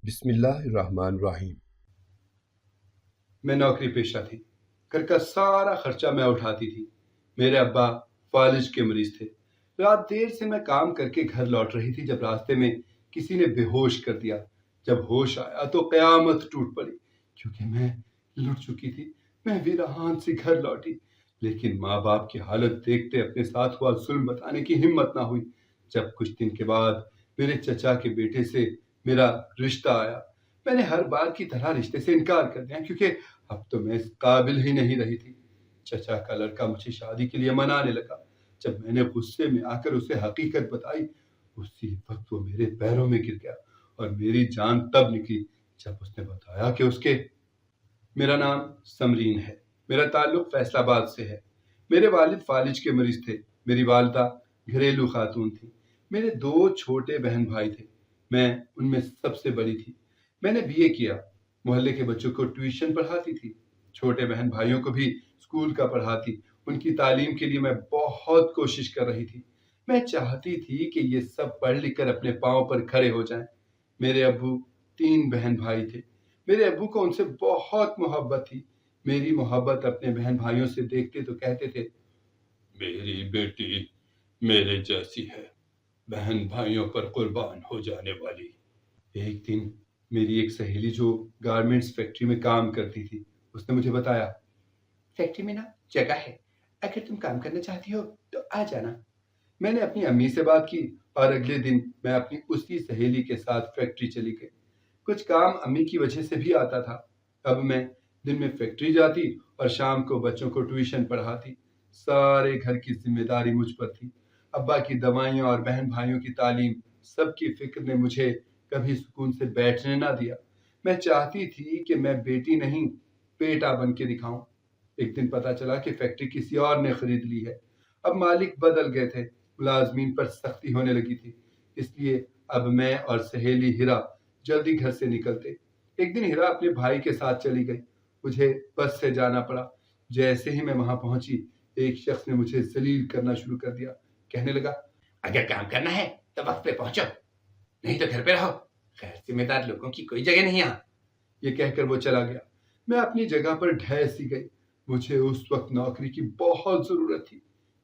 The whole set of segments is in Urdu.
بسم اللہ الرحمن الرحیم۔ میں نوکری پیشہ تھی، گھر کا سارا خرچہ میں اٹھاتی تھی۔ میرے ابا فالج کے مریض تھے۔ رات دیر سے میں کام کر کے گھر لوٹ رہی تھی جب راستے میں کسی نے بے ہوش کر دیا۔ جب ہوش آیا تو قیامت ٹوٹ پڑی، کیونکہ میں لٹ چکی تھی۔ میں ویران سے گھر لوٹی، لیکن ماں باپ کی حالت دیکھتے اپنے ساتھ ہوا ظلم بتانے کی ہمت نہ ہوئی۔ جب کچھ دن کے بعد میرے چچا کے بیٹے سے میرا رشتہ آیا، میں نے ہر بار کی طرح رشتے سے انکار کر دیا، کیونکہ اب تو میں اس قابل ہی نہیں رہی تھی۔ چچا کا لڑکا مجھے شادی کے لیے منانے لگا۔ جب میں نے غصے میں آ کر اسے حقیقت بتائی، اسی وقت وہ میرے پیروں میں گر گیا، اور میری جان تب نکلی جب اس نے بتایا کہ اس کے میرا نام سمرین ہے۔ میرا تعلق فیصل آباد سے ہے۔ میرے والد فالج کے مریض تھے، میری والدہ گھریلو خاتون تھی۔ میرے 2 چھوٹے بہن بھائی تھے، میں ان میں سب سے بڑی تھی۔ میں نے BA کیا، محلے کے بچوں کو ٹیوشن پڑھاتی تھی، چھوٹے بہن بھائیوں کو بھی اسکول کا پڑھاتی۔ ان کی تعلیم کے لیے میں بہت کوشش کر رہی تھی۔ میں چاہتی تھی کہ یہ سب پڑھ لکھ کر اپنے پاؤں پر کھڑے ہو جائیں۔ میرے ابو 3 بہن بھائی تھے۔ میرے ابو کو ان سے بہت محبت تھی۔ میری محبت اپنے بہن بھائیوں سے دیکھتے تو کہتے تھے، میری بیٹی میرے جیسی ہے، بہن بھائیوں پر قربان ہو جانے والی۔ ایک دن میری ایک سہیلی جو گارمنٹس فیکٹری میں کام کرتی تھی، اس نے مجھے بتایا، فیکٹری میں نا جگہ ہے، اگر تم کام کرنا چاہتی ہو تو آ جانا۔ میں نے اپنی امی سے بات کی، اور اگلے دن میں اپنی اسی سہیلی کے ساتھ فیکٹری چلی گئی۔ کچھ کام امی کی وجہ سے بھی آتا تھا۔ اب میں دن میں فیکٹری جاتی اور شام کو بچوں کو ٹیوشن پڑھاتی۔ سارے گھر کی ذمہ داری مجھ پر تھی۔ ابا کی دوائیاں اور بہن بھائیوں کی تعلیم، سب کی فکر نے مجھے کبھی سکون سے بیٹھنے نہ دیا۔ میں چاہتی تھی کہ میں بیٹی نہیں، بیٹا بن کے دکھاؤں۔ ایک دن پتا چلا کہ فیکٹری کسی اور نے خرید لی ہے۔ اب مالک بدل گئے تھے، ملازمین پر سختی ہونے لگی تھی، اس لیے اب میں اور سہیلی ہیرا جلدی گھر سے نکلتے۔ ایک دن ہیرا اپنے بھائی کے ساتھ چلی گئی، مجھے بس سے جانا پڑا۔ جیسے ہی میں وہاں پہنچی، ایک شخص نے مجھے ذلیل کرنا شروع کر دیا، کہنے لگا، اگر کام کرنا ہے تو وقت پہ پہنچو، نہیں تو گھر پہ رہو، غیر ذمہ دار لوگوں کی کوئی جگہ نہیں یہاں۔ یہ کہہ کر وہ چلا گیا۔ میں اپنی جگہ پر ڈھہ سی گئی۔ مجھے اس وقت نوکری کی بہت ضرورت تھی۔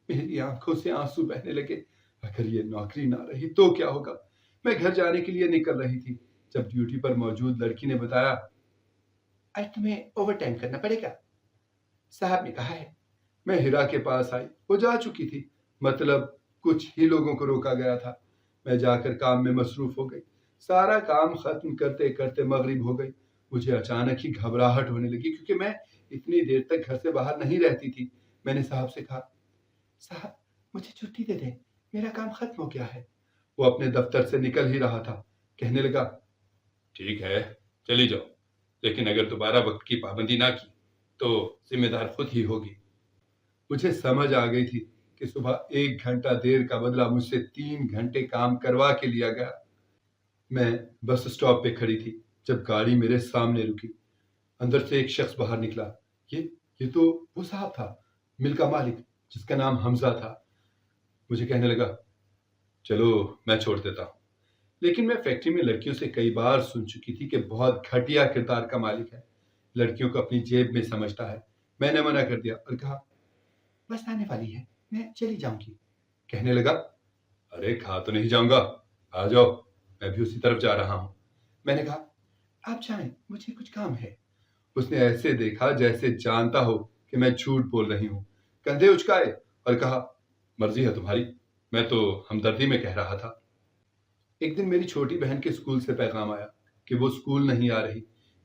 میری آنکھوں سے آنسو بہنے لگے۔ اگر یہ نوکری نہ رہی تو کیا ہوگا؟ میں گھر جانے کے لیے نکل رہی تھی جب ڈیوٹی پر موجود لڑکی نے بتایا، آج تمہیں اوور ٹائم کرنا پڑے گا، صاحب نے کہا ہے۔ میں ہیرا کے پاس آئی، وہ جا چکی تھی، مطلب کچھ ہی لوگوں کو روکا گیا تھا۔ میں جا کر کام میں مصروف ہو گئی۔ سارا کام ختم کرتے کرتے مغرب ہو گئی۔ مجھے اچانک ہی گھبراہٹ ہونے لگی، کیونکہ میں اتنی دیر تک گھر سے باہر نہیں رہتی تھی۔ میں نے صاحب سے کہا، صاحب مجھے چھٹی دے دیں، میرا کام ختم ہو گیا ہے۔ وہ اپنے دفتر سے نکل ہی رہا تھا، کہنے لگا، ٹھیک ہے چلی جاؤ، لیکن اگر دوبارہ وقت کی پابندی نہ کی تو ذمہ دار خود ہی ہوگی۔ مجھے سمجھ آ گئی تھی کہ صبح 1 گھنٹہ دیر کا بدلہ مجھ سے 3 گھنٹے کام کروا کے لیا گیا۔ میں بس اسٹاپ پہ کھڑی تھی جب گاڑی میرے سامنے رکی۔ اندر سے ایک شخص باہر نکلا۔ یہ تو وہ صاحب تھا، مل کا مالک، جس کا نام حمزہ تھا۔ مجھے کہنے لگا، چلو میں چھوڑ دیتا ہوں، لیکن میں فیکٹری میں لڑکیوں سے کئی بار سن چکی تھی کہ بہت گھٹیا کردار کا مالک ہے، لڑکیوں کو اپنی جیب میں سمجھتا ہے۔ میں نے منع کر دیا اور کہا، بس آنے والی ہے، میں چلی جاؤں گی۔ کہنے لگا، ارے کھا تو نہیں جاؤں گا، آ جاؤ، میں بھی اسی طرف جا رہا ہوں۔ میں نے کہا، آپ جائیں، مجھے کچھ کام ہے۔ اس نے ایسے دیکھا جیسے جانتا ہو کہ میں جھوٹ بول رہی ہوں، کندھے اچکائے اور کہا، مرضی ہے تمہاری، میں تو ہمدردی میں کہہ رہا تھا۔ ایک دن میری چھوٹی بہن کے اسکول سے پیغام آیا کہ وہ اسکول نہیں آ رہی۔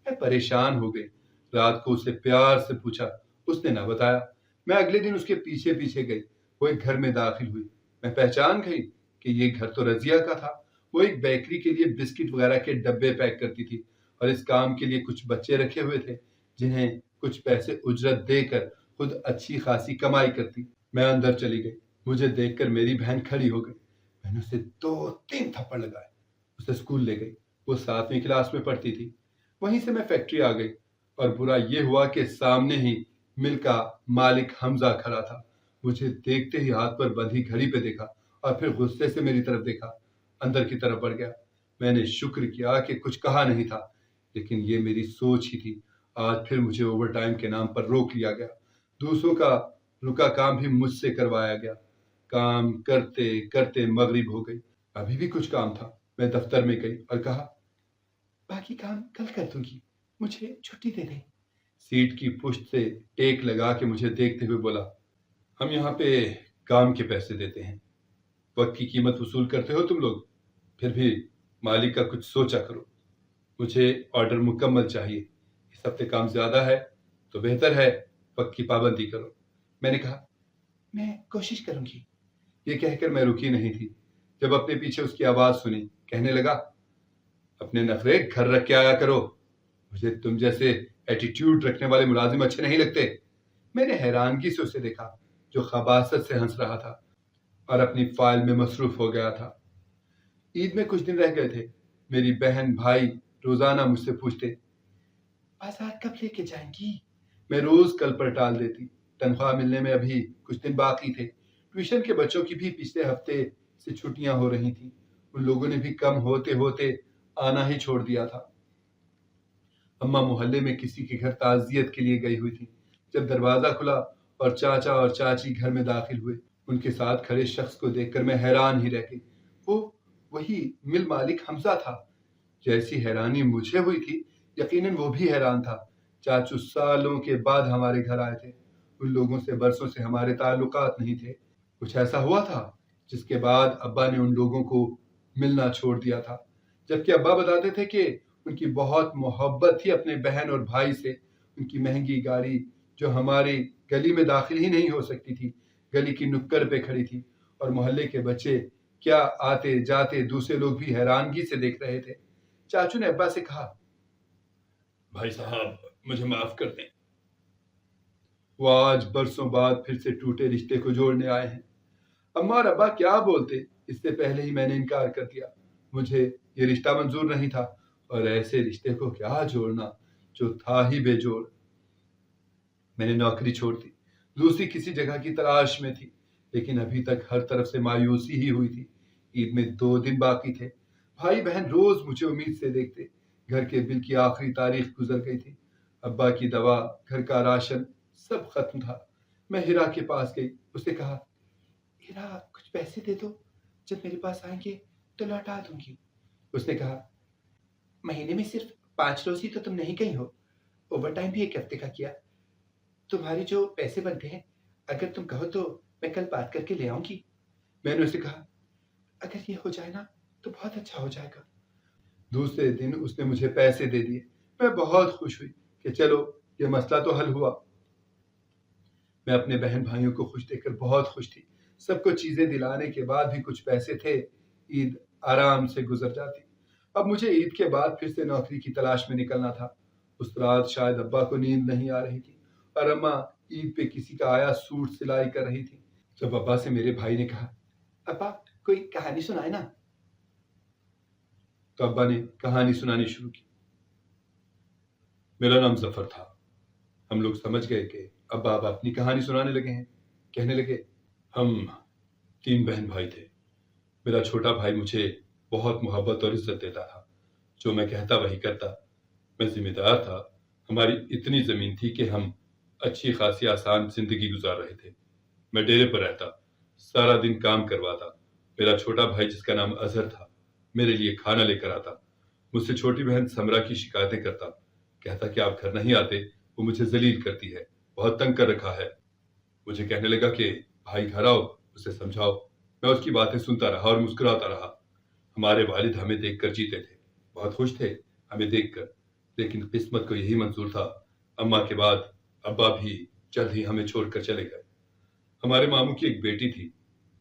میں پریشان ہو گئی۔ رات کو اسے پیار سے پوچھا، اس نے نہ بتایا۔ میں اگلے دن اس کے پیچھے پیچھے گئی۔ وہ ایک گھر میں داخل ہوئی۔ میں پہچان گئی کہ یہ گھر تو رضیہ کا تھا۔ وہ ایک بیکری کے لیے بسکٹ وغیرہ کے ڈبے پیک کرتی تھی، اور اس کام کے لیے کچھ بچے رکھے ہوئے تھے جنہیں کچھ پیسے اجرت دے کر خود اچھی خاصی کمائی کرتی۔ میں اندر چلی گئی۔ مجھے دیکھ کر میری بہن کھڑی ہو گئی۔ میں نے اسے 2-3 تھپڑ لگائے۔ اسے اسکول لے گئی۔ وہ 7ویں کلاس میں پڑھتی تھی۔ وہیں سے میں فیکٹری آ گئی، اور برا یہ ہوا کہ سامنے ہی مل کا مالک حمزہ کھڑا تھا۔ مجھے دیکھتے ہی ہاتھ پر بندھی گھڑی پہ دیکھا، اور پھر غصے سے میری طرف دیکھا۔ اندر کی طرف بڑھ گیا۔ میں نے شکر کیا کہ کچھ کہا نہیں تھا، لیکن یہ میری سوچ ہی تھی۔ آج پھر مجھے اوور ٹائم کے نام پر روک لیا گیا، دوسروں کا رکا کام بھی مجھ سے کروایا گیا۔ کام کرتے کرتے مغرب ہو گئی، ابھی بھی کچھ کام تھا۔ میں دفتر میں گئی اور کہا، باقی کام کل کر دوں گی، مجھے چھٹی دے دیں۔ سیٹ کی پشت سے ٹیک لگا کے مجھے دیکھتے ہوئے بولا، ہم یہاں پہ کام کے پیسے دیتے ہیں، وقت کی قیمت وصول کرتے ہو تم لوگ، پھر بھی مالک کا کچھ سوچا کرو۔ مجھے آرڈر مکمل چاہیے، اس ہفتے کام زیادہ ہے تو بہتر ہے وقت کی پابندی کرو۔ میں نے کہا، میں کوشش کروں گی۔ یہ کہہ کر میں رکی نہیں تھی جب اپنے پیچھے اس کی آواز سنی، کہنے لگا، اپنے نخرے گھر رکھ کے آیا کرو، مجھے تم جیسے ایٹیٹیوڈ رکھنے والے ملازم اچھے نہیں لگتے۔ میں نے حیرانگی سے اسے دیکھا جو خباثت سے ہنس رہا تھا اور اپنی فائل میں مصروف ہو گیا تھا۔ عید میں کچھ دن رہ گئے تھے۔ میری بہن بھائی روزانہ مجھ سے پوچھتے، بازار کب لے کے جائیں گی؟ میں روز کل پر ٹال دیتی، تنخواہ ملنے میں ابھی کچھ دن باقی تھے۔ ٹیوشن کے بچوں کی بھی پچھلے ہفتے سے چھٹیاں ہو رہی تھیں، ان لوگوں نے بھی کم ہوتے ہوتے آنا ہی چھوڑ دیا تھا۔ اماں محلے میں کسی کے گھر تعزیت کے لیے گئی ہوئی تھی۔ جب دروازہ کھلا اور چاچا اور چاچی گھر میں داخل ہوئے، ان کے ساتھ کھڑے شخص کو دیکھ کر میں حیران ہی رہ گئی۔ وہ وہی مل مالک حمزہ تھا۔ جیسی حیرانی مجھے ہوئی تھی، یقیناً وہ بھی حیران تھا۔ چاچو سالوں کے بعد ہمارے گھر آئے تھے، ان لوگوں سے برسوں سے ہمارے تعلقات نہیں تھے۔ کچھ ایسا ہوا تھا جس کے بعد ابا نے ان لوگوں کو ملنا چھوڑ دیا تھا، جبکہ ابا بتاتے تھے کہ ان کی بہت محبت تھی اپنے بہن اور بھائی سے۔ ان کی مہنگی گاڑی جو ہماری گلی میں داخل ہی نہیں ہو سکتی تھی، گلی کی نکڑ پہ کھڑی تھی، اور محلے کے بچے کیا آتے جاتے دوسرے لوگ بھی حیرانگی سے دیکھ رہے تھے۔ چاچو نے ابا سے کہا، بھائی صاحب مجھے معاف کر دیں، وہ آج برسوں بعد پھر سے ٹوٹے رشتے کو جوڑنے آئے ہیں۔ اماں اور ابا کیا بولتے، اس سے پہلے ہی میں نے انکار کر دیا۔ مجھے یہ رشتہ منظور نہیں تھا، اور ایسے رشتے کو کیا جوڑنا جو تھا ہی بے جوڑ۔ میں نے نوکری چھوڑ دی، دوسری کسی جگہ کی تلاش میں تھی، لیکن ابھی تک ہر طرف سے مایوسی ہی ہوئی تھی۔ عید میں 2 دن باقی تھے۔ بھائی بہن روز مجھے امید سے دیکھتے۔ گھر کے بل کی آخری تاریخ گزر گئی تھی، ابا کی دوا، گھر کا راشن سب ختم تھا۔ میں ہیرا کے پاس گئی، اسے کہا، ہیرا کچھ پیسے دے دو، جب میرے پاس آئیں گے تو لوٹا دوں گی۔ اس نے کہا، مہینے میں صرف 5 روز ہی تو تم نہیں گئی ہو، اوور ٹائم بھی 1 ہفتے کا کیا، تمہارے جو پیسے بنتے ہیں اگر تم کہو تو میں کل بات کر کے لے آؤں گی۔ میں نے اسے کہا، اگر یہ ہو جائے نا تو بہت اچھا ہو جائے گا۔ دوسرے دن اس نے مجھے پیسے دے دیے۔ میں بہت خوش ہوئی کہ چلو یہ مسئلہ تو حل ہوا۔ میں اپنے بہن بھائیوں کو خوش دیکھ کر بہت خوش تھی۔ سب کو چیزیں دلانے کے بعد بھی کچھ پیسے تھے، عید آرام سے گزر جاتی۔ اب مجھے عید کے بعد پھر سے نوکری کی تلاش میں نکلنا تھا۔ اس رات شاید ابا کو نیند نہیں آ رہی تھی، اور اماں عید پہ کسی کا آیا سوٹ سلائی کر رہی تھی۔ جب ابا سے میرے بھائی نے کہا، ابا کوئی کہانی سنائے نا، تو ابا نے کہانی سنانی شروع کی۔ میرا نام ظفر تھا۔ ہم لوگ سمجھ گئے کہ ابا اب اپنی کہانی سنانے لگے ہیں۔ کہنے لگے، ہم 3 بہن بھائی تھے۔ میرا چھوٹا بھائی مجھے بہت محبت اور عزت دیتا تھا، جو میں کہتا وہی کرتا۔ میں ذمہ دار تھا، ہماری اتنی زمین تھی کہ ہم اچھی خاصی آسان زندگی گزار رہے تھے۔ میں ڈیرے پر رہتا، سارا دن کام کرواتا۔ میرا چھوٹا بھائی جس کا نام اظہر تھا میرے لیے کھانا لے کر آتا۔ مجھ سے چھوٹی بہن سمرا کی شکایتیں کرتا، کہتا کہ آپ گھر نہیں آتے، وہ مجھے ذلیل کرتی ہے، بہت تنگ کر رکھا ہے۔ مجھے کہنے لگا کہ بھائی گھر آؤ، اسے سمجھاؤ۔ میں اس کی باتیں سنتا رہا اور مسکراتا رہا۔ ہمارے والد ہمیں دیکھ کر جیتے تھے، بہت خوش تھے ہمیں دیکھ کر، لیکن قسمت کو یہی منظور تھا، اماں کے بعد ابا بھی جلد ہی ہمیں چھوڑ کر چلے گئے۔ ہمارے ماموں کی ایک بیٹی تھی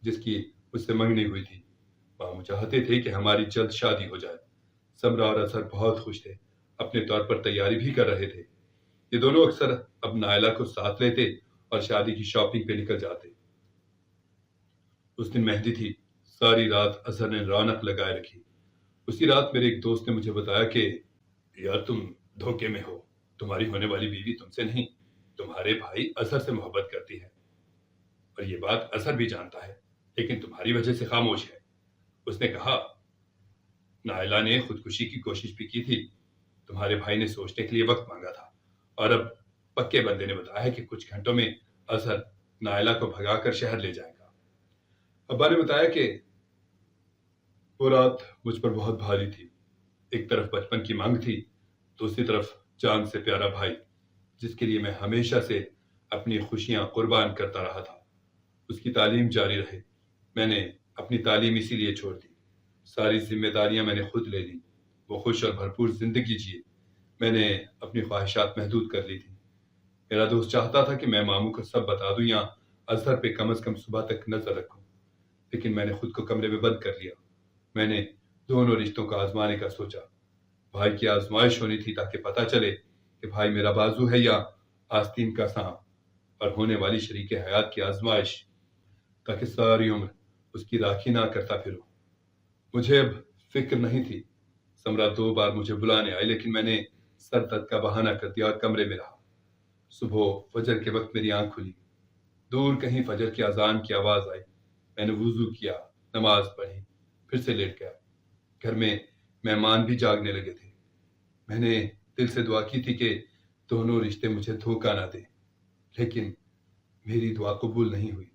جس کی مجھ سے منگنی ہوئی تھی۔ ماموں چاہتے تھے کہ ہماری جلد شادی ہو جائے۔ سمرا اور اظہر بہت خوش تھے، اپنے طور پر تیاری بھی کر رہے تھے۔ یہ دونوں اکثر اب نائلہ کو ساتھ لیتے اور شادی کی شاپنگ پہ نکل جاتے۔ اس دن مہندی تھی، ساری رات اظہر نے رونق لگائے رکھی۔ اسی رات میرے ایک دوست نے مجھے بتایا کہ یار تم دھوکے میں ہو، تمہاری ہونے والی بیوی تم سے نہیں، تمہارے بھائی اظہر سے محبت کرتی ہے، اور یہ بات اظہر بھی جانتا ہے، لیکن تمہاری وجہ سے خاموش ہے۔ اس نے کہا، نائلہ نے خودکشی کی کوشش بھی کی تھی. تمہارے بھائی نے سوچنے کے لیے وقت مانگا تھا اور اب پکے بندے نے بتایا کہ کچھ گھنٹوں میں اظہر نائلہ کو بھگا کر شہر لے جائے گا. ابا نے بتایا کہ وہ رات مجھ پر بہت بھاری تھی. ایک طرف بچپن کی مانگ تھی، دوسری طرف جان سے پیارا بھائی جس کے لیے میں ہمیشہ سے اپنی خوشیاں قربان کرتا رہا تھا. اس کی تعلیم جاری رہے. میں نے اپنی تعلیم اسی لیے چھوڑ دی. ساری ذمہ داریاں میں نے خود لے لی. وہ خوش اور بھرپور زندگی جیے. میں نے اپنی خواہشات محدود کر لی تھی. میرا دوست چاہتا تھا کہ میں ماموں کو سب بتا دوں یا اظہر پہ کم از کم صبح تک نظر رکھوں، لیکن میں نے خود کو کمرے میں بند کر لیا. میں نے دونوں رشتوں کو آزمانے کا سوچا. بھائی کی آزمائش ہونی تھی تاکہ پتہ چلے کہ بھائی میرا بازو ہے یا آستین کا سانپ، اور ہونے والی شریک حیات کی آزمائش تاکہ ساری عمر اس کی راکھی نہ کرتا پھروں. مجھے اب فکر نہیں تھی. سمرا 2 بار مجھے بلانے آئی لیکن میں نے سر درد کا بہانہ کر دیا اور کمرے میں رہا. صبح فجر کے وقت میری آنکھ کھلی. دور کہیں فجر کی اذان کی آواز آئی. میں نے وضو کیا، نماز پڑھی، پھر سے لیٹ گیا. گھر میں مہمان بھی جاگنے لگے تھے. میں نے دل سے دعا کی تھی کہ دونوں رشتے مجھے دھوکہ نہ دیں، لیکن میری دعا قبول نہیں ہوئی.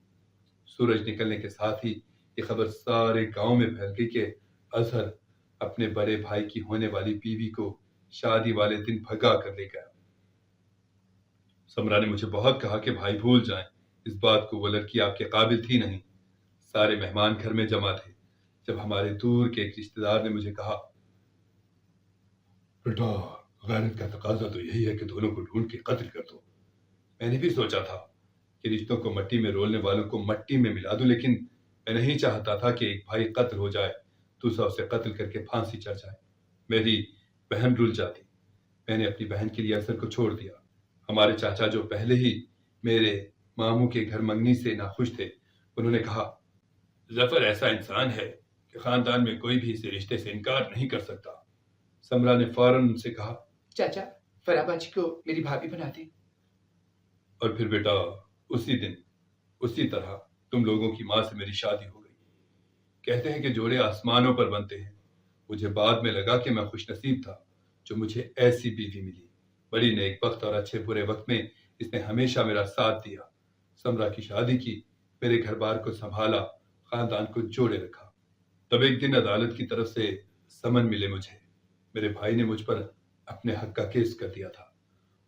سورج نکلنے کے ساتھ ہی یہ خبر سارے گاؤں میں پھیل گئی کہ اظہر اپنے بڑے بھائی کی ہونے والی بیوی کو شادی والے دن بھگا کر لے گیا. سمرا نے مجھے بہت کہا کہ بھائی بھول جائیں اس بات کو، وہ لڑکی آپ کے قابل تھی نہیں. سارے مہمان گھر میں جمع تھے. جب ہمارے دور کے ایک رشتہ دار نے مجھے کہا، بیٹا غیرت کا تقاضا تو یہی ہے کہ دونوں کو ڈھونڈ کے قتل کر دو. میں نے بھی سوچا تھا کہ رشتوں کو مٹی میں رولنے والوں کو مٹی میں ملا دوں، لیکن میں نہیں چاہتا تھا کہ ایک بھائی قتل ہو جائے، دوسرا اسے قتل کر کے پھانسی چڑھ جائے. میری بہن رل جاتی. میں نے اپنی بہن کے لیے اظہر کو چھوڑ دیا. ہمارے چاچا جو پہلے ہی میرے ماموں کے گھر منگنی سے ناخوش تھے، انہوں نے کہا، ظفر ایسا انسان ہے کہ خاندان میں کوئی بھی اسے رشتے سے انکار نہیں کر سکتا. سمرا نے فوراً ان سے کہا، چاچا فرا باجی کو میری بھابھی بنا دیں. اور پھر بیٹا اسی دن اسی طرح تم لوگوں کی ماں سے میری شادی ہو گئی. کہتے ہیں کہ جوڑے آسمانوں پر بنتے ہیں. مجھے بعد میں لگا کہ میں خوش نصیب تھا جو مجھے ایسی بیوی ملی. بڑی نیک بخت اور اچھے برے وقت میں اس نے ہمیشہ میرا ساتھ دیا. سمرا کی شادی کی، میرے گھر بار کو سنبھالا، خاندان کو جوڑے رکھا. تب ایک دن عدالت کی طرف سے سمن ملے مجھے. میرے بھائی نے مجھ پر اپنے حق کا کیس کر دیا تھا.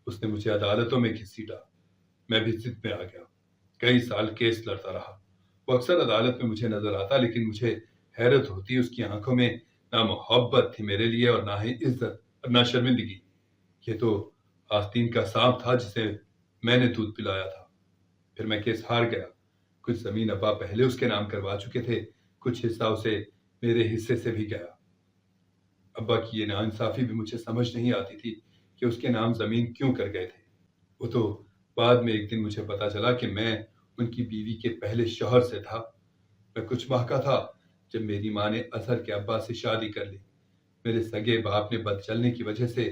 اس نے مجھے عدالتوں میں گھسیٹا. میں بھی ضد میں آ گیا. کئی سال کیس لڑتا رہا. وہ اکثر عدالت میں مجھے نظر آتا، لیکن مجھے حیرت ہوتی اس کی آنکھوں میں نہ محبت تھی میرے لیے اور نہ ہی عزت اور نہ شرمندگی. یہ تو آستین کا سانپ تھا جسے میں نے دودھ پلایا تھا. پھر میں کیس ہار گیا. کچھ زمین ابا پہلے اس کے نام کروا چکے تھے، کچھ حصہ اسے میرے حصے سے بھی گیا. ابا کی یہ ناانصافی بھی مجھے سمجھ نہیں آتی تھی کہ اس کے نام زمین کیوں کر گئے تھے. وہ تو بعد میں ایک دن مجھے پتا چلا کہ میں ان کی بیوی کے پہلے شوہر سے تھا. میں کچھ ماہ کا تھا جب میری ماں نے اظہر کے ابا سے شادی کر لی. میرے سگے باپ نے بد چلنے کی وجہ سے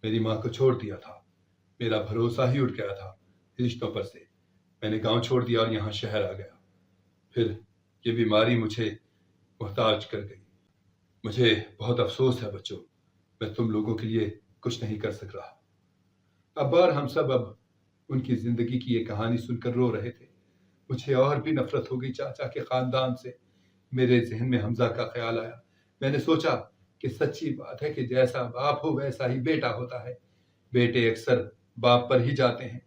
میری ماں کو چھوڑ دیا تھا. میرا بھروسہ ہی اٹھ گیا تھا رشتوں پر سے. میں نے گاؤں چھوڑ دیا اور یہاں شہر آ گیا. پھر یہ بیماری مجھے محتاج کر گئی. مجھے بہت افسوس ہے بچوں، میں تم لوگوں کے لیے کچھ نہیں کر سک رہا. ابا اور ہم سب اب ان کی زندگی کی یہ کہانی سن کر رو رہے تھے. مجھے اور بھی نفرت ہو گئی چاچا کے خاندان سے. میرے ذہن میں حمزہ کا خیال آیا. میں نے سوچا کہ سچی بات ہے کہ جیسا باپ ہو ویسا ہی بیٹا ہوتا ہے. بیٹے اکثر باپ پر ہی جاتے ہیں.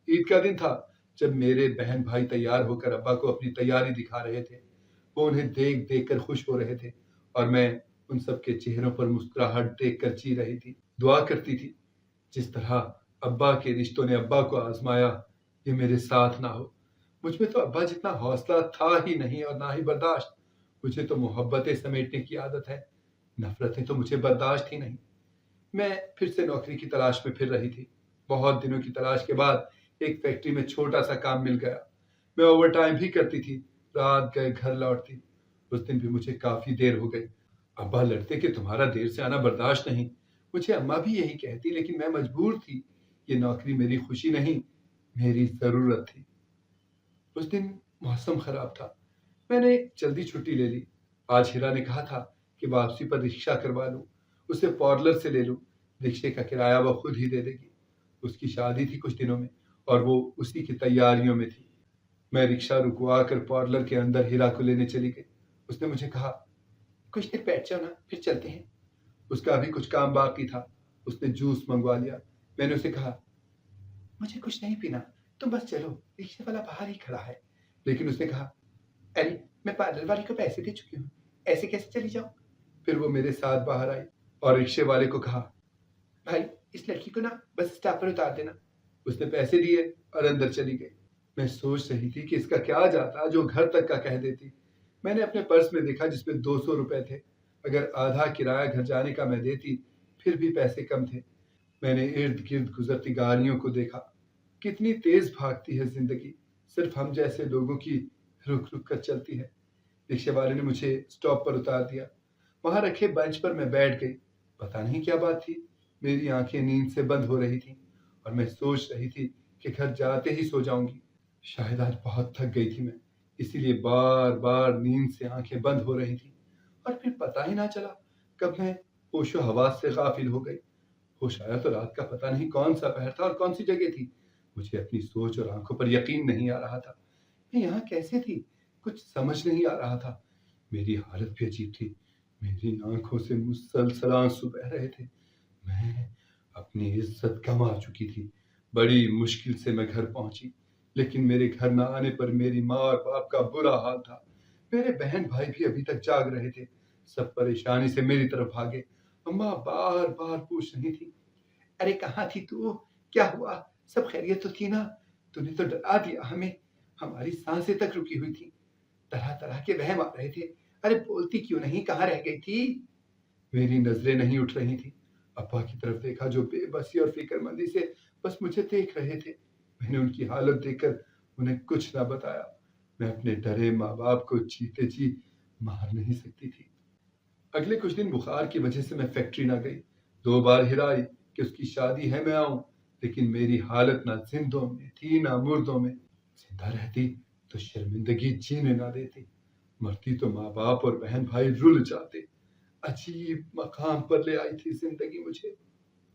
عید کا دن تھا جب میرے بہن بھائی تیار ہو کر ابا کو اپنی تیاری دکھا رہے تھے. وہ انہیں دیکھ دیکھ کر خوش ہو رہے تھے اور میں ان سب کے چہروں پر مسکراہٹ دیکھ کر جی رہی تھی. دعا کرتی تھی جس طرح ابا کے رشتوں نے ابا کو آزمایا یہ میرے ساتھ نہ ہو. مجھ میں تو ابا جتنا حوصلہ تھا ہی نہیں اور نہ ہی برداشت. مجھے تو محبتیں سمیٹنے کی عادت ہے، نفرتیں تو مجھے برداشت ہی نہیں. میں پھر سے نوکری کی تلاش میں پھر رہی تھی. بہت دنوں کی تلاش کے بعد ایک فیکٹری میں چھوٹا سا کام مل گیا. میں اوور ٹائم بھی کرتی تھی. رات گئے گھر لوٹتی. اس دن بھی مجھے کافی دیر ہو گئی. ابا لڑتے کہ تمہارا دیر سے آنا برداشت نہیں. مجھے اماں بھی یہی کہتی، لیکن میں مجبور تھی. یہ نوکری میری خوشی نہیں، میری ضرورت تھی. اس دن موسم خراب تھا. میں نے جلدی چھٹی لے لی. آج ہیرا نے کہا تھا کہ واپسی پر رکشہ کروا لوں، اسے پارلر سے لے لوں، رکشے کا کرایہ وہ خود ہی دے دے گی۔ اس کی شادی تھی کچھ دنوں میں اور وہ اسی کی تیاریوں میں تھی۔ میں رکشہ رکوا کر پارلر کے اندر ہیرا کو لینے چلی گئی۔ اس نے مجھے کہا، کچھ دیر بیٹھ جاؤ نا، پھر چلتے ہیں۔ اس کا ابھی کچھ کام باقی تھا۔ اس نے جوس منگوا لیا۔ میں نے اسے کہا، مجھے کچھ نہیں پینا، تم بس چلو، رکشے والا باہر ہی کھڑا ہے۔ لیکن اس نے کہا، ارے میں پارلر والے کو پیسے دے چکی ہوں، ایسے کیسے چلی جاؤں؟ پھر وہ میرے ساتھ باہر آئی اور رکشے والے کو کہا، بھائی اس لڑکی کو نا بس اسٹاپ پر اتار دینا۔ اس نے پیسے دیے اور اندر چلی گئی۔ میں سوچ رہی تھی کہ اس کا کیا جاتا جو گھر تک کا کہہ دیتی۔ میں نے اپنے پرس میں دیکھا جس میں 200 روپے تھے۔ اگر آدھا کرایہ گھر جانے کا میں دیتی پھر بھی پیسے کم تھے۔ میں نے ارد گرد گزرتی گاڑیوں کو دیکھا، کتنی تیز بھاگتی ہے زندگی، صرف ہم جیسے لوگوں کی رک رک کر چلتی ہے۔ رکشے والے نے مجھے اسٹاپ پر اتار دیا۔ وہاں رکھے بینچ پر میں بیٹھ گئی۔ پتہ نہیں کیا بات تھی، میری آنکھیں نیند سے بند ہو رہی تھیں اور میں سوچ رہی تھی کہ گھر جاتے ہی سو جاؤں گی۔ شاید آج بہت تھک گئی تھی میں، اسی لیے بار بار نیند سے آنکھیں بند ہو رہی تھیں اور پھر پتہ ہی نہ چلا کب میں ہوش و حواس سے غافل ہو گئی۔ ہوش آیا تو رات کا پتہ نہیں کون سا پہر تھا اور کون سی جگہ تھی۔ مجھے اپنی سوچ اور آنکھوں پر یقین نہیں آ رہا تھا۔ میں یہاں کیسے تھی؟ کچھ سمجھ نہیں آ رہا تھا۔ میری حالت بھی عجیب تھی، میری آنکھوں سے مسلسل آنسو بہ رہے تھے۔ میں اپنی عزت گنوا چکی تھی۔ بڑی مشکل سے میں گھر پہنچی، لیکن میرے گھر نہ آنے پر میری ماں اور باپ کا برا حال تھا۔ میرے بہن بھائی بھی ابھی تک جاگ رہے تھے، سب پریشانی سے میری طرف بھاگے۔ اماں بار بار پوچھ رہی تھی، ارے کہاں تھی تو؟ کیا ہوا؟ سب خیریت تو تھی نا؟ تو نے تو ڈرا دیا ہمیں، ہماری سانسیں تک رکی ہوئی تھی، طرح طرح کے وہم آ رہے تھے۔ ارے بولتی کیوں نہیں، کہاں رہ گئی تھی؟ میری نظریں نہیں اٹھ رہی تھی۔ ابا کی طرف دیکھا جو بے بسی اور فکر مندی سے بس مجھے دیکھ رہے تھے۔ میں نے ان کی حالت دیکھ کر انہیں کچھ نہ بتایا۔ میں اپنے ڈرے ماں باپ کو جیتے جی مار نہیں سکتی تھی۔ اگلے کچھ دن بخار کی وجہ سے میں فیکٹری نہ گئی۔ 2 بار ہرائی کہ اس کی شادی ہے میں آؤں، لیکن میری حالت نہ زندوں میں تھی نہ مردوں میں۔ زندہ رہتی تو شرمندگی جینے نہ دیتی، مرتی تو ماں باپ اور بہن بھائی رل جاتے۔ عجیب مقام پر لے آئی تھی زندگی مجھے۔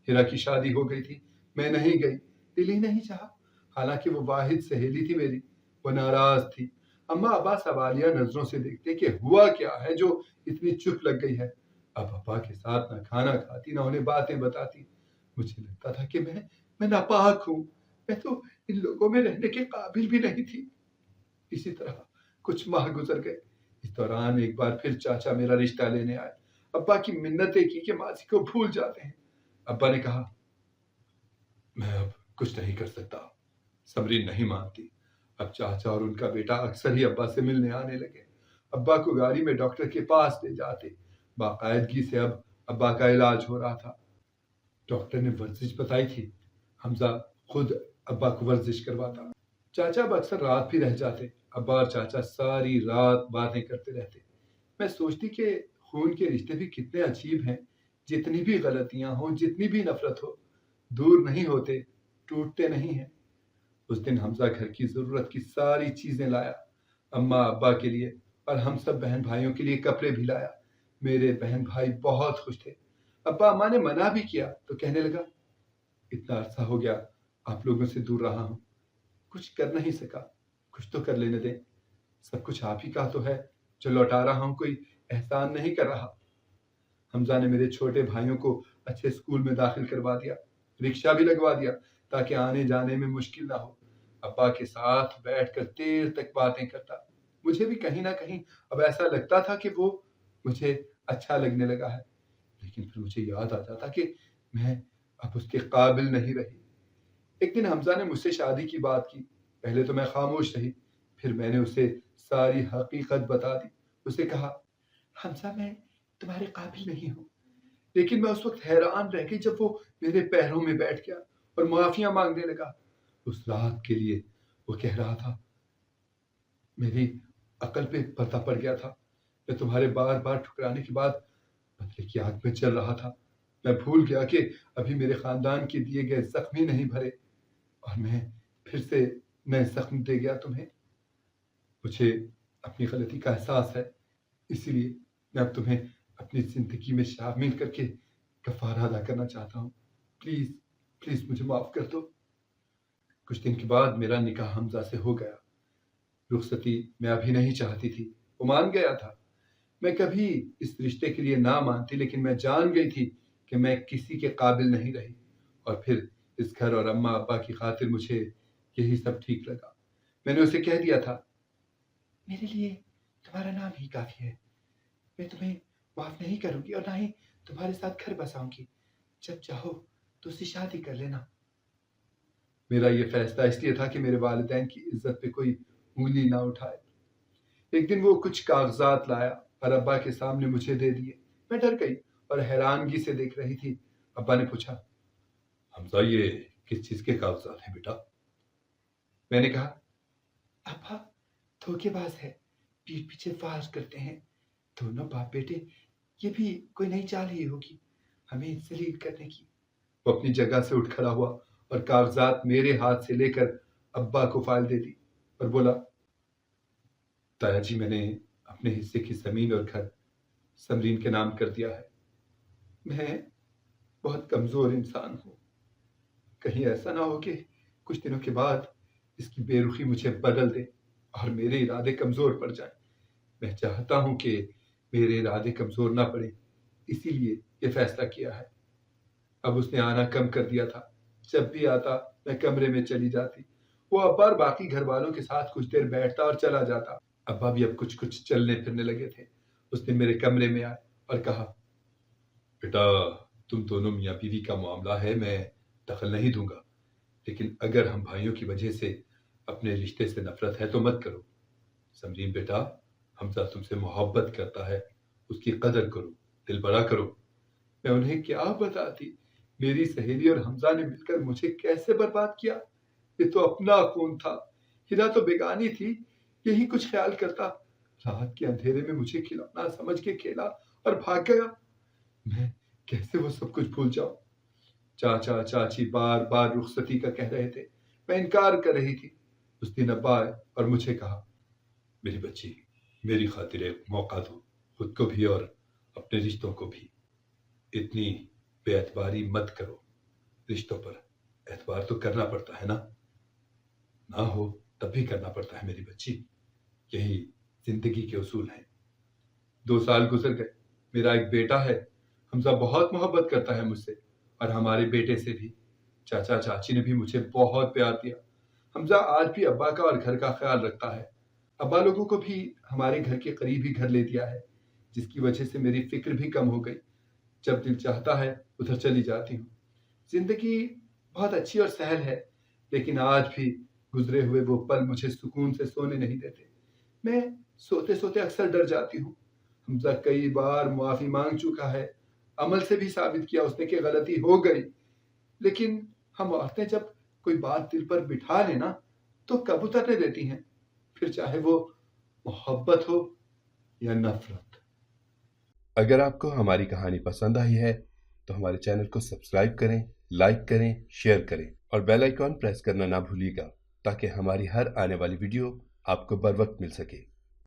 ہیرا کی شادی ہو گئی تھی، میں نہیں گئی، دل ہی نہیں چاہا۔ حالانکہ وہ واحد سہیلی تھی میری، وہ ناراض تھی۔ اماں ابا سوالیہ نظروں سے دیکھتے کہ ہوا کیا ہے جو اتنی چپ لگ گئی ہے۔ اب ابا کے ساتھ نہ کھانا کھاتی نہ انہیں باتیں بتاتی۔ مجھے لگتا تھا کہ میں ناپاک ہوں، میں تو ان لوگوں میں رہنے کے قابل بھی نہیں تھی۔ اسی طرح کچھ ماہ گزر گئے۔ اس دوران ایک بار پھر چاچا میرا رشتہ لینے آئے۔ ابا کی منتیں کی کہ ماضی کو بھول جاتے ہیں۔ ابا نے کہا، میں اب کچھ نہیں کر سکتا، سمرین نہیں مانتی۔ اب چاچا اور ان کا بیٹا اکثر ہی ابا سے ملنے آنے لگے۔ ابا کو گاڑی میں ڈاکٹر کے پاس لے جاتے۔ باقاعدگی سے اب ابا کا علاج ہو رہا تھا۔ ڈاکٹر نے ورزش بتائی تھی، حمزہ خود ابا کو ورزش کرواتا۔ چاچا اب اکثر رات بھی رہ جاتے۔ ابا اور چاچا ساری رات باتیں کرتے رہتے۔ میں سوچتی کہ خون کے رشتے بھی کتنے عجیب ہیں، جتنی بھی غلطیاں ہوں، جتنی بھی نفرت ہو، دور نہیں ہوتے، ٹوٹتے نہیں ہیں۔ اس دن حمزہ گھر کی ضرورت کی ساری چیزیں لایا، اماں ابا کے لیے اور ہم سب بہن بھائیوں کے لیے کپڑے بھی لایا۔ میرے بہن بھائی بہت خوش تھے۔ ابا اماں نے منع بھی کیا تو کہنے لگا، اتنا عرصہ ہو گیا آپ لوگوں سے دور رہا ہوں، کچھ کر نہیں سکا، کچھ تو کر لینے دیں، سب کچھ آپ ہی کا تو ہے، جو لوٹا رہا ہوں کوئی احسان نہیں کر رہا۔ حمزہ نے میرے چھوٹے بھائیوں کو اچھے اسکول میں داخل کروا دیا، رکشہ بھی لگوا دیا تاکہ آنے جانے میں مشکل نہ ہو۔ ابا کے ساتھ بیٹھ کر دیر تک باتیں کرتا۔ مجھے بھی کہیں نہ کہیں اب ایسا لگتا تھا کہ وہ مجھے اچھا لگنے لگا ہے، لیکن پھر مجھے یاد آ جاتا کہ میں اب اس کے قابل نہیں رہی۔ ایک دن حمزہ نے مجھ سے شادی کی بات کی۔ پہلے تو میں خاموش رہی، پھر میں نے اسے ساری حقیقت بتا دی۔ اسے کہا، حمزہ میں تمہارے قابل نہیں ہوں۔ لیکن میں اس وقت حیران رہ گئی جب وہ میرے پیروں میں بیٹھ گیا اور معافیاں مانگنے لگا۔ اس رات کے لیے وہ کہہ رہا تھا، میری عقل پہ پردہ پڑ گیا تھا، میں تمہارے بار بار ٹھکرانے کے بعد بدلے کی آگ میں چل رہا تھا۔ میں بھول گیا کہ ابھی میرے خاندان کے دیے گئے زخم ہی نہیں بھرے اور میں پھر سے نئے زخم دے گیا تمہیں۔ مجھے اپنی غلطی کا احساس ہے، اسی لیے میں اب تمہیں اپنی زندگی میں شامل کر کے کفارہ ادا کرنا چاہتا ہوں. پلیز پلیز مجھے معاف کر دو. کچھ دن کے بعد میرا نکاح حمزہ سے ہو گیا. رخصتی میں ابھی نہیں چاہتی تھی، وہ مان گیا تھا. میں کبھی اس رشتے کے لیے نہ مانتی، لیکن میں جان گئی تھی کہ میں کسی کے قابل نہیں رہی. اور پھر اس گھر اور اماں ابا کی خاطر مجھے یہی سب ٹھیک لگا. میں نے اسے کہہ دیا تھا، میرے لیے تمہارا نام ہی کافی ہے. میں تمہیں معاف نہیں کروں گی اور نہ ہی تمہارے ساتھ گھر بساؤں گی. جب چاہو تو اس سے شادی کر لینا. میرا یہ فیصلہ اس لیے تھا کہ میرے والدین کی عزت پہ کوئی انگلی نہ اٹھائے. ایک دن وہ کچھ کاغذات لایا اور ابا کے سامنے مجھے دے دیے. میں ڈر گئی اور حیرانگی سے دیکھ رہی تھی. ابا نے پوچھا، حمزہ یہ کس چیز کے کاغذات ہیں بیٹا؟ میں نے کہا، ابا دھوکے باز ہے، پیٹھ پیچھے فاش کرتے ہیں. دونوں باپ بیٹے، یہ بھی کوئی نئی چال ہی ہوگی ہمیں ذلیل کرنے کی. وہ اپنی جگہ سے اٹھ کھڑا ہوا اور کاغذات میرے ہاتھ سے لے کر ابا کو فائل دے دی اور بولا، تایا جی میں نے اپنے حصے کی زمین اور گھر سمرین کے نام کر دیا ہے. میں بہت کمزور انسان ہوں. کہیں ایسا نہ ہو کہ کچھ دنوں کے بعد اس کی بے رخی مجھے بدل دے اور میرے ارادے کمزور پڑ جائیں. میں چاہتا ہوں کہ میرے ارادے کمزور نہ پڑے، اسی لیے یہ فیصلہ کیا ہے. اب اس نے آنا کم کر دیا تھا. جب بھی آتا میں کمرے میں چلی جاتی. وہ ابا اور باقی گھر والوں کے ساتھ کچھ دیر بیٹھتا اور چلا جاتا. ابا بھی اب کچھ کچھ چلنے پھرنے لگے تھے. اس نے میرے کمرے میں آئے اور کہا، بیٹا تم دونوں میاں بیوی کا معاملہ ہے، میں دخل نہیں دوں گا، لیکن اگر ہم بھائیوں کی وجہ سے اپنے رشتے سے نفرت ہے تو مت کرو. سمرین بیٹا، حمزہ تم سے محبت کرتا ہے، اس کی قدر کرو، دل بڑا کرو. میں انہیں کیا بتاتی، میری سہیلی اور حمزہ نے مل کر مجھے کیسے برباد کیا. یہ تو اپنا خون تھا، ہیرا تو بیگانی تھی. یہی کچھ خیال کرتا، رات کے اندھیرے میں مجھے کھلونا سمجھ کے کھیلا اور بھاگ گیا. میں کیسے وہ سب کچھ بھول جاؤں. چاچا چاچی بار بار رخصتی کا کہہ رہے تھے، میں انکار کر رہی تھی. اس دن ابا آئے اور مجھے کہا، میری بچی میری خاطر ایک موقع دو، خود کو بھی اور اپنے رشتوں کو بھی. اتنی بے اعتباری مت کرو، رشتوں پر اعتبار تو کرنا پڑتا ہے نا. نہ ہو تب بھی کرنا پڑتا ہے میری بچی، یہی زندگی کے اصول ہیں. 2 سال گزر گئے. میرا ایک بیٹا ہے، حمزہ بہت محبت کرتا ہے مجھ سے اور ہمارے بیٹے سے بھی. چاچا چاچی نے بھی مجھے بہت پیار دیا. حمزہ آج بھی ابا کا اور گھر کا خیال رکھتا ہے. ابا لوگوں کو بھی ہمارے گھر کے قریب ہی گھر لے دیا ہے، جس کی وجہ سے میری فکر بھی کم ہو گئی. جب دل چاہتا ہے ادھر چلی جاتی ہوں. زندگی بہت اچھی اور سہل ہے، لیکن آج بھی گزرے ہوئے وہ پل مجھے سکون سے سونے نہیں دیتے. میں سوتے سوتے اکثر ڈر جاتی ہوں. حمزہ کئی بار معافی مانگ چکا ہے، عمل سے بھی ثابت کیا اس نے کہ غلطی ہو گئی. لیکن ہم عورتیں جب کوئی بات دل پر بٹھا لینا تو کب اترنے دیتی ہیں، پھر چاہے وہ محبت ہو یا نفرت. اگر آپ کو ہماری کہانی پسند آئی ہے تو ہمارے چینل کو سبسکرائب کریں، لائک کریں، شیئر کریں اور بیل آئیکن پریس کرنا نہ بھولیے گا تاکہ ہماری ہر آنے والی ویڈیو آپ کو بر وقت مل سکے.